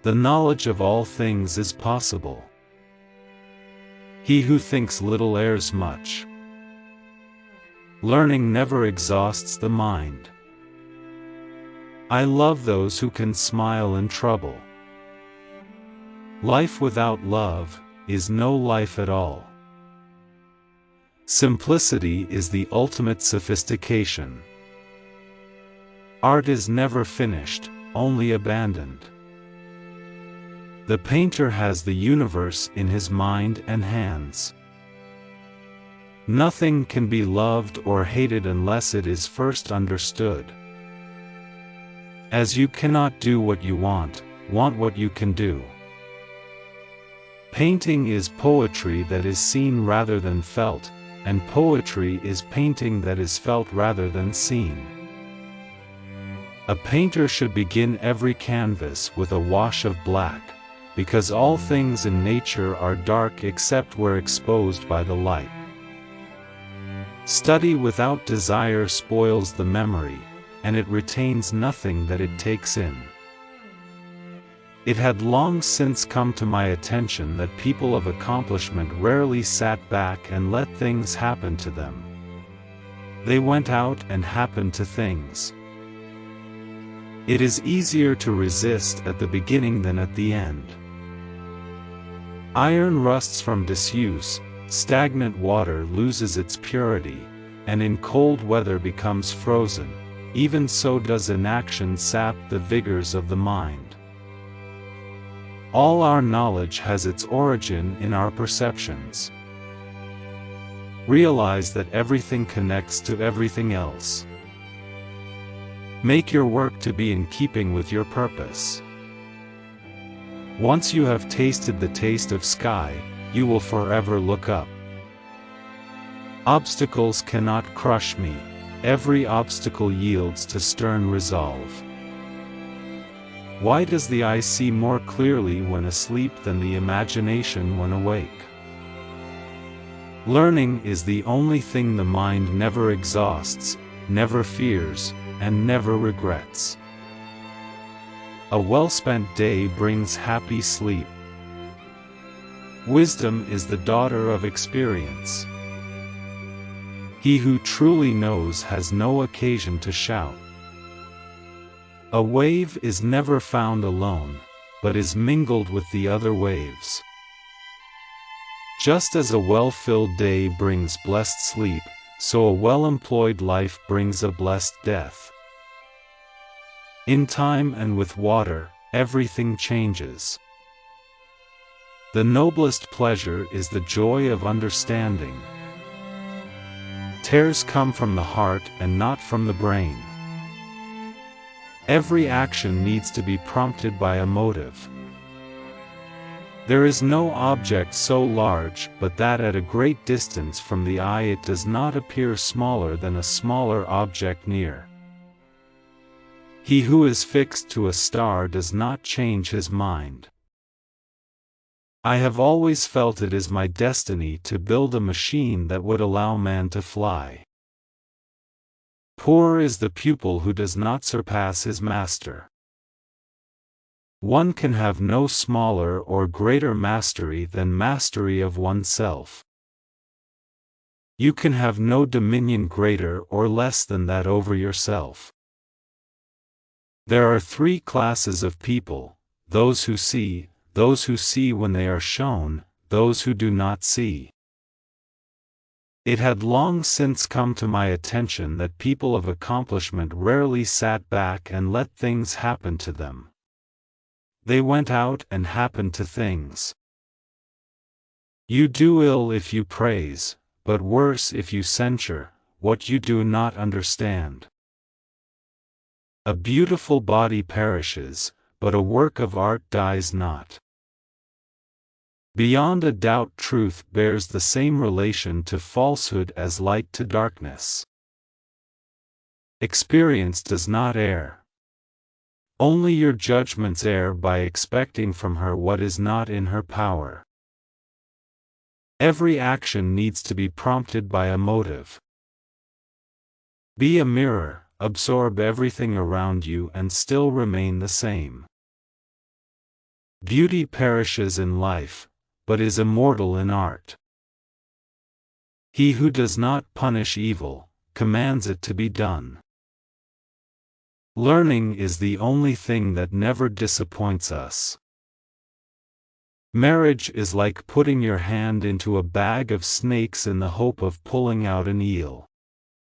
The knowledge of all things is possible. He who thinks little errs much. Learning never exhausts the mind. I love those who can smile in trouble. Life without love is no life at all. Simplicity is the ultimate sophistication. Art is never finished, only abandoned. The painter has the universe in his mind and hands. Nothing can be loved or hated unless it is first understood. As you cannot do what you want what you can do. Painting is poetry that is seen rather than felt, and poetry is painting that is felt rather than seen. A painter should begin every canvas with a wash of black, because all things in nature are dark except where exposed by the light. Study without desire spoils the memory, and it retains nothing that it takes in. It had long since come to my attention that people of accomplishment rarely sat back and let things happen to them. They went out and happened to things. It is easier to resist at the beginning than at the end. Iron rusts from disuse, stagnant water loses its purity, and in cold weather becomes frozen. Even so does inaction sap the vigors of the mind. All our knowledge has its origin in our perceptions. Realize that everything connects to everything else. Make your work to be in keeping with your purpose. Once you have tasted the taste of sky, you will forever look up. Obstacles cannot crush me. Every obstacle yields to stern resolve. Why does the eye see more clearly when asleep than the imagination when awake? Learning is the only thing the mind never exhausts, never fears, and never regrets. A well-spent day brings happy sleep. Wisdom is the daughter of experience. He who truly knows has no occasion to shout. A wave is never found alone, but is mingled with the other waves. Just as a well-filled day brings blessed sleep, so a well-employed life brings a blessed death. In time and with water, everything changes. The noblest pleasure is the joy of understanding. Tears come from the heart and not from the brain. Every action needs to be prompted by a motive. There is no object so large but that at a great distance from the eye it does not appear smaller than a smaller object near. He who is fixed to a star does not change his mind. I have always felt it is my destiny to build a machine that would allow man to fly. Poor is the pupil who does not surpass his master. One can have no smaller or greater mastery than mastery of oneself. You can have no dominion greater or less than that over yourself. There are three classes of people: those who see when they are shown, those who do not see. It had long since come to my attention that people of accomplishment rarely sat back and let things happen to them. They went out and happened to things. You do ill if you praise, but worse if you censure what you do not understand. A beautiful body perishes, but a work of art dies not. Beyond a doubt, truth bears the same relation to falsehood as light to darkness. Experience does not err. Only your judgments err by expecting from her what is not in her power. Every action needs to be prompted by a motive. Be a mirror, absorb everything around you and still remain the same. Beauty perishes in life, but is immortal in art. He who does not punish evil, commands it to be done. Learning is the only thing that never disappoints us. Marriage is like putting your hand into a bag of snakes in the hope of pulling out an eel.